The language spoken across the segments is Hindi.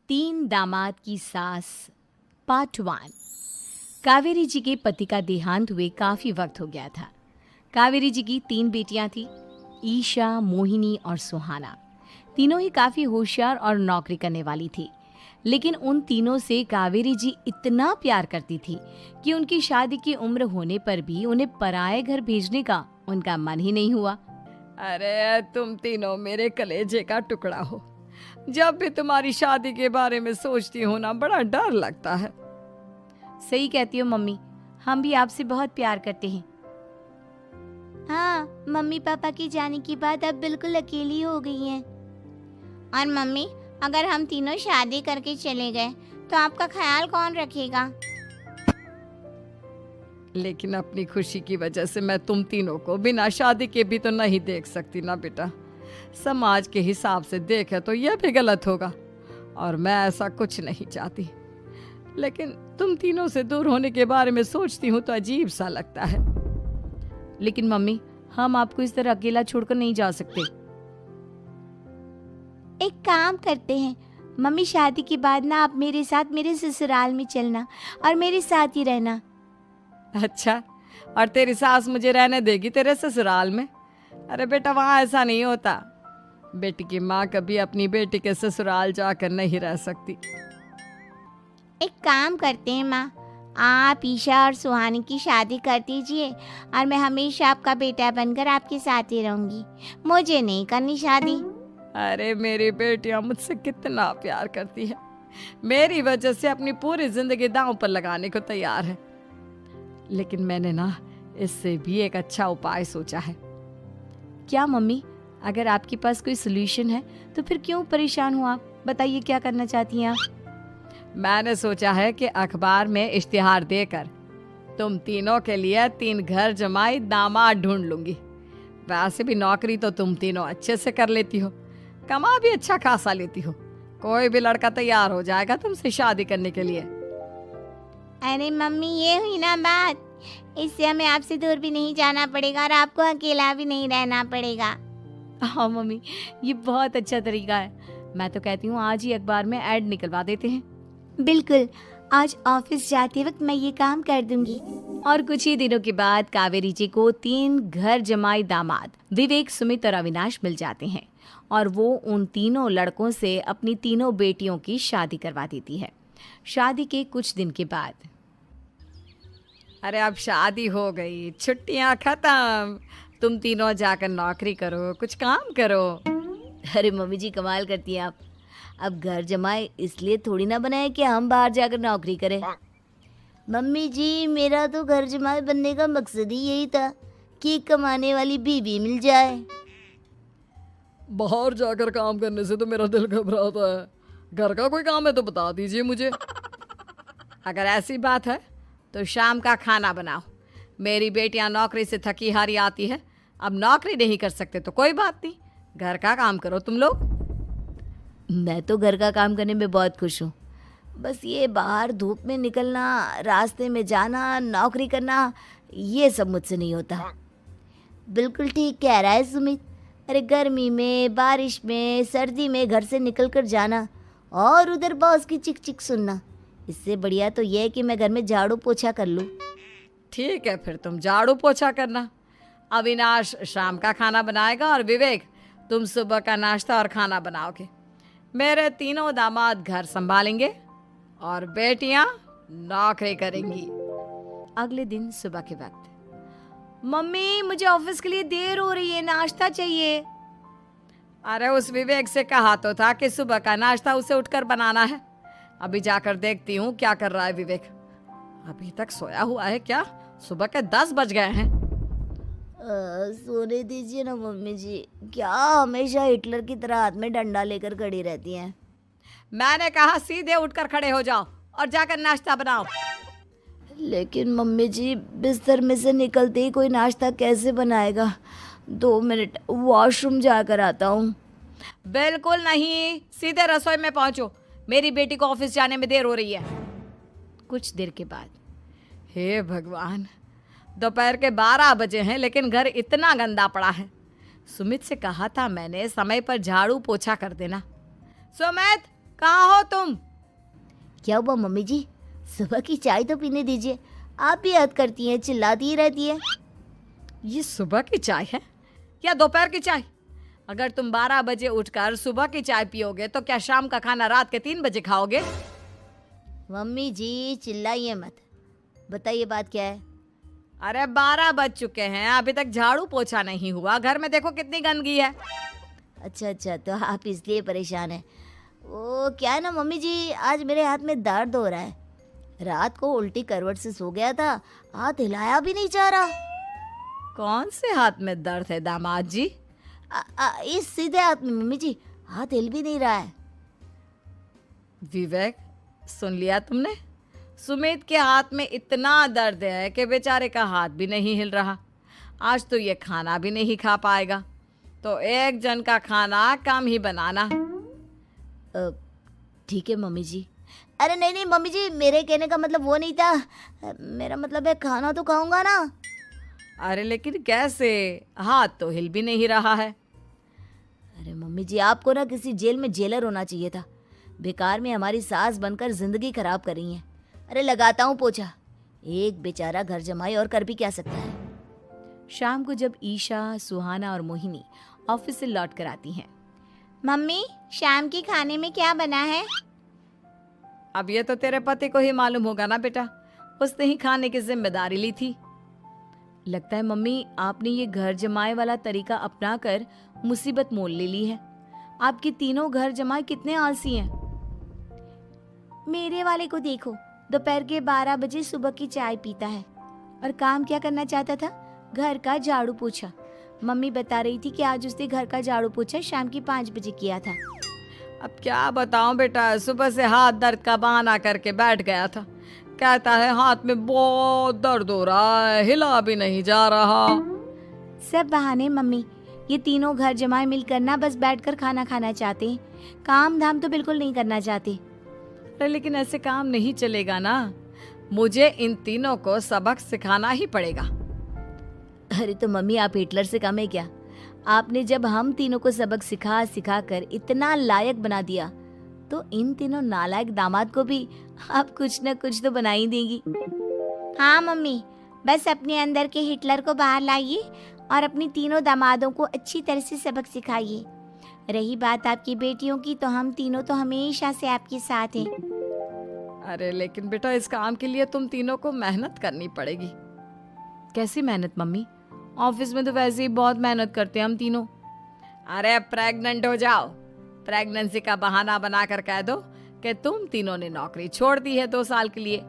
तीन दामाद की सास पार्ट 1। कावेरी जी के पति का देहांत हुए काफ़ी वक्त हो गया था। कावेरी जी की 3 बेटियां थीं, ईशा, मोहिनी और सुहाना। तीनों ही काफ़ी होशियार और नौकरी करने वाली थी। लेकिन उन तीनों से कावेरी जी इतना प्यार करती थी कि उनकी शादी की उम्र होने पर भी उन्हें पराए घर भेजने का उनका मन ही नहीं हुआ। अरे तुम तीनों मेरे कलेजे का टुकड़ा हो। जब भी तुम्हारी शादी के बारे में सोचती हूँ ना, बड़ा डर लगता है। सही कहती हो मम्मी, हम भी आपसे बहुत प्यार करते हैं। हाँ, मम्मी पापा की जाने के बाद अब बिल्कुल अकेली हो गई हैं। और मम्मी, अगर हम तीनों शादी करके चले गए तो आपका ख्याल कौन रखेगा? लेकिन अपनी खुशी की वजह से मैं तुम तीनों को बिना शादी के भी तो नहीं देख सकती ना बेटा। समाज के हिसाब से देखे तो यह भी गलत होगा और मैं ऐसा कुछ नहीं चाहती। लेकिन तुम तीनों से दूर होने के बारे में सोचती हूँ तो अजीब सा लगता है। लेकिन मम्मी, हम आपको इस तरह अकेला छोड़कर नहीं जा सकते। एक काम करते हैं मम्मी, शादी के बाद ना आप मेरे साथ मेरे ससुराल में चलना और मेरे साथ ही रहना। अच्छा, और तेरी सास मुझे रहने देगी तेरे ससुराल में? अरे बेटा, वहाँ ऐसा नहीं होता। बेटी की माँ कभी अपनी बेटी के ससुराल जाकर नहीं रह सकती। एक काम करते हैं माँ, आप ईशा और सुहानी की शादी कर दीजिए और मैं हमेशा आपका बेटा बनकर आपके साथ ही रहूंगी। मुझे नहीं करनी शादी। अरे मेरी बेटियां मुझसे कितना प्यार करती है, मेरी वजह से अपनी पूरी जिंदगी दांव पर लगाने को तैयार है। लेकिन मैंने ना इससे भी एक अच्छा उपाय सोचा है। क्या मम्मी? अगर आपके पास कोई सोल्यूशन है तो फिर क्यों परेशान हो आप? बताइए, क्या करना चाहती हैं आप? मैंने सोचा है कि अखबार में इश्तिहार देकर तुम तीनों के लिए 3 घर जमाई दामाद ढूंढ लूंगी। वैसे भी नौकरी तो तुम तीनों अच्छे से कर लेती हो, कमा भी अच्छा खासा लेती हो। कोई भी लड़का तैयार हो जाएगा तुमसे शादी करने के लिए। अरे मम्मी, ये हुई ना बात। इससे हमें आपसे दूर भी नहीं जाना पड़ेगा और आपको अकेला भी नहीं रहना पड़ेगा। हाँ मम्मी, ये बहुत अच्छा तरीका है। मैं तो कहती हूँ आज ही अखबार में ऐड निकलवा देते हैं। बिल्कुल, आज ऑफिस जाते वक्त मैं ये काम कर दूंगी। और कुछ ही दिनों के बाद कावेरी जी को 3 घर जमाई दामाद विवेक, सुमित और अविनाश मिल जाते हैं और वो उन तीनों लड़कों से अपनी तीनों बेटियों की शादी करवा देती है। शादी के कुछ दिन के बाद, अरे अब शादी हो गई, छुट्टियां खत्म, तुम तीनों जाकर नौकरी करो, कुछ काम करो। अरे मम्मी जी, कमाल करती हैं आप। अब घर जमाए इसलिए थोड़ी ना बनाए कि हम बाहर जाकर नौकरी करें। मम्मी जी, मेरा तो घर जमाई बनने का मकसद ही यही था कि कमाने वाली बीवी मिल जाए। बाहर जाकर काम करने से तो मेरा दिल घबराता है। घर का कोई काम है तो बता दीजिए मुझे। अगर ऐसी बात है तो शाम का खाना बनाओ। मेरी बेटियां नौकरी से थकी हारी आती है, अब नौकरी नहीं कर सकते तो कोई बात नहीं, घर का काम करो तुम लोग। मैं तो घर का काम करने में बहुत खुश हूँ। बस ये बाहर धूप में निकलना, रास्ते में जाना, नौकरी करना, ये सब मुझसे नहीं होता। बिल्कुल ठीक कह रहा है सुमित। अरे गर्मी में, बारिश में, सर्दी में घर से निकल कर जाना और उधर बॉस की चिक चिक सुनना, इससे बढ़िया तो यह है कि मैं घर में झाड़ू पोछा कर लूँ। ठीक है, फिर तुम झाड़ू पोछा करना। अविनाश शाम का खाना बनाएगा और विवेक तुम सुबह का नाश्ता और खाना बनाओगे। मेरे तीनों दामाद घर संभालेंगे और बेटियां नौकरी करेंगी। अगले दिन सुबह के वक्त, मम्मी मुझे ऑफिस के लिए देर हो रही है, नाश्ता चाहिए। अरे उस विवेक से कहा तो था कि सुबह का नाश्ता उसे उठकर बनाना है। अभी जाकर देखती हूँ क्या कर रहा है विवेक। अभी तक सोया हुआ है क्या? सुबह के 10 बज गए हैं। सोने दीजिए ना मम्मी जी, क्या हमेशा हिटलर की तरह हाथ में डंडा लेकर खड़ी रहती हैं। मैंने कहा सीधे उठकर खड़े हो जाओ और जाकर नाश्ता बनाओ। लेकिन मम्मी जी, बिस्तर में से निकलते ही कोई नाश्ता कैसे बनाएगा? 2 मिनट, वॉशरूम जाकर आता हूँ। बिल्कुल नहीं, सीधे रसोई में पहुंचो, मेरी बेटी को ऑफिस जाने में देर हो रही है। कुछ देर के बाद, हे भगवान, दोपहर के 12 बजे हैं लेकिन घर इतना गंदा पड़ा है। सुमित से कहा था मैंने समय पर झाड़ू पोछा कर देना। सुमित, कहाँ हो तुम? क्या हुआ मम्मी जी? सुबह की चाय तो पीने दीजिए। आप भी याद करती हैं, चिल्लाती ही रहती है। ये सुबह की चाय है या दोपहर की चाय? अगर तुम 12 बजे उठकर सुबह की चाय पियोगे तो क्या शाम का खाना रात के 3 बजे खाओगे? मम्मी जी चिल्लाइए मत, बताइए बात क्या है। अरे 12 बज चुके हैं, अभी तक झाड़ू पोछा नहीं हुआ। घर में देखो कितनी गंदगी है। अच्छा, तो आप इसलिए परेशान हैं। वो क्या है ना मम्मी जी, आज मेरे हाथ में दर्द हो रहा है। रात को उल्टी करवट से सो गया था, हाथ हिलाया भी नहीं जा रहा। कौन से हाथ में दर्द है दामाद जी? इस सीधे हाथ में मम्मी जी, हाथ हिल भी नहीं रहा है। विवेक, सुन लिया तुमने? सुमित के हाथ में इतना दर्द है कि बेचारे का हाथ भी नहीं हिल रहा। आज तो ये खाना भी नहीं खा पाएगा, तो एक जन का खाना कम ही बनाना। ठीक है मम्मी जी। अरे नहीं मम्मी जी, मेरे कहने का मतलब वो नहीं था। मेरा मतलब है खाना तो खाऊंगा ना। अरे लेकिन कैसे? हाथ तो हिल भी नहीं रहा है। अरे मम्मी जी, आपको ना किसी जेल में जेलर होना चाहिए था। बेकार में हमारी सास बनकर जिंदगी खराब कर रही हैं। अरे लगाता हूँ पोछा। एक बेचारा घर जमाई और कर भी क्या सकता है। शाम को जब ईशा, सुहाना और मोहिनी ऑफिस से लौट कर आती हैं। मम्मी, शाम के खाने में क्या बना है? अब ये तो तेरे पति को ही मालूम होगा ना बेटा, उसने ही खाने की जिम्मेदारी ली थी। लगता है मम्मी आपने ये घर जमाए वाला तरीका अपनाकर मुसीबत मोल ले ली है। आपके तीनों घर जमाए कितने आलसी हैं। मेरे वाले को देखो, दोपहर के 12 बजे सुबह की चाय पीता है और काम क्या करना चाहता था? घर का झाड़ू पोछा। मम्मी बता रही थी कि आज उसने घर का झाड़ू पोछा शाम के 5 बजे किया था। अब क्या बताऊं बेटा, सुबह से हाथ दर्द का बहाना करके बैठ गया था। कहता है हाथ में बहुत दर्द हो रहा है, हिला भी नहीं जा रहा। सब बहाने मम्मी। ये तीनों घर जमाए मिलकर ना बस बैठकर खाना खाना चाहते हैं, काम धाम तो बिल्कुल नहीं करना चाहते। अरे लेकिन ऐसे काम नहीं चलेगा ना, मुझे इन तीनों को सबक सिखाना ही पड़ेगा। अरे तो मम्मी, आप हिटलर से कम है क्या? आपने जब हम तीनों को सबक सिखा सिखा कर इतना लायक बना दिया, तो इन तीनों नालायक दामाद को भी आप कुछ न कुछ तो बना ही देंगी। हाँ मम्मी, बस अपने अंदर के हिटलर को बाहर लाइए और अपनी तीनों दामादों को अच्छी तरह से सबक सिखाइए। रही बात आपकी बेटियों की, तो हम तीनों तो हमेशा से आपके साथ हैं। अरे लेकिन बेटा, इस काम के लिए तुम तीनों को मेहनत करनी पड़ेगी। कैसी मेहनत मम्मी? ऑफिस में तो वैसे ही बहुत मेहनत करते हैं हम तीनों। अरे प्रेग्नेंट हो जाओ, प्रेगनेंसी का बहाना बनाकर कह दो कि तुम तीनों ने नौकरी छोड़ दी है 2 साल के लिए,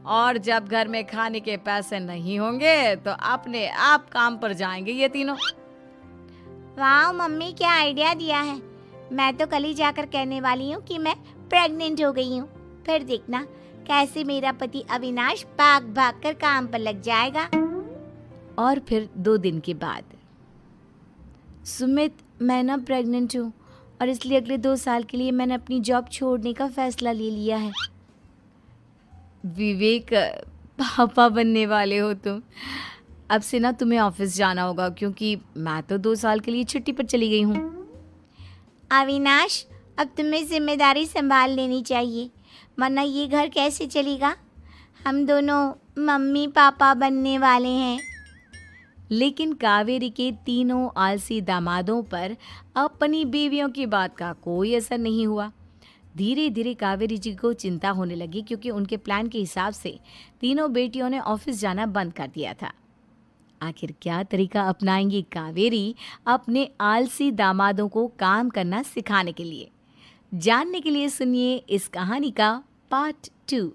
और जब घर में खाने के पैसे नहीं होंगे तो अपने आप काम पर जाएंगे ये तीनों। वाह मम्मी, क्या आइडिया दिया है। मैं तो कल ही जाकर कहने वाली हूँ कि मैं प्रेग्नेंट हो गई हूँ। फिर देखना कैसे मेरा पति अविनाश भाग भाग कर काम पर लग जाएगा। और फिर 2 दिन के बाद, सुमित, मैं ना प्रेग्नेंट हूँ और इसलिए अगले 2 साल के लिए मैंने अपनी जॉब छोड़ने का फैसला ले लिया है। विवेक, पापा बनने वाले हो तुम। अब से ना तुम्हें ऑफिस जाना होगा, क्योंकि मैं तो 2 साल के लिए छुट्टी पर चली गई हूँ। अविनाश, अब तुम्हें जिम्मेदारी संभाल लेनी चाहिए, वरना ये घर कैसे चलेगा। हम दोनों मम्मी पापा बनने वाले हैं। लेकिन कावेरी के तीनों आलसी दामादों पर अपनी बीवियों की बात का कोई असर नहीं हुआ। धीरे धीरे कावेरी जी को चिंता होने लगी, क्योंकि उनके प्लान के हिसाब से तीनों बेटियों ने ऑफिस जाना बंद कर दिया था। आखिर क्या तरीका अपनाएंगी कावेरी अपने आलसी दामादों को काम करना सिखाने के लिए? जानने के लिए सुनिए इस कहानी का पार्ट 2।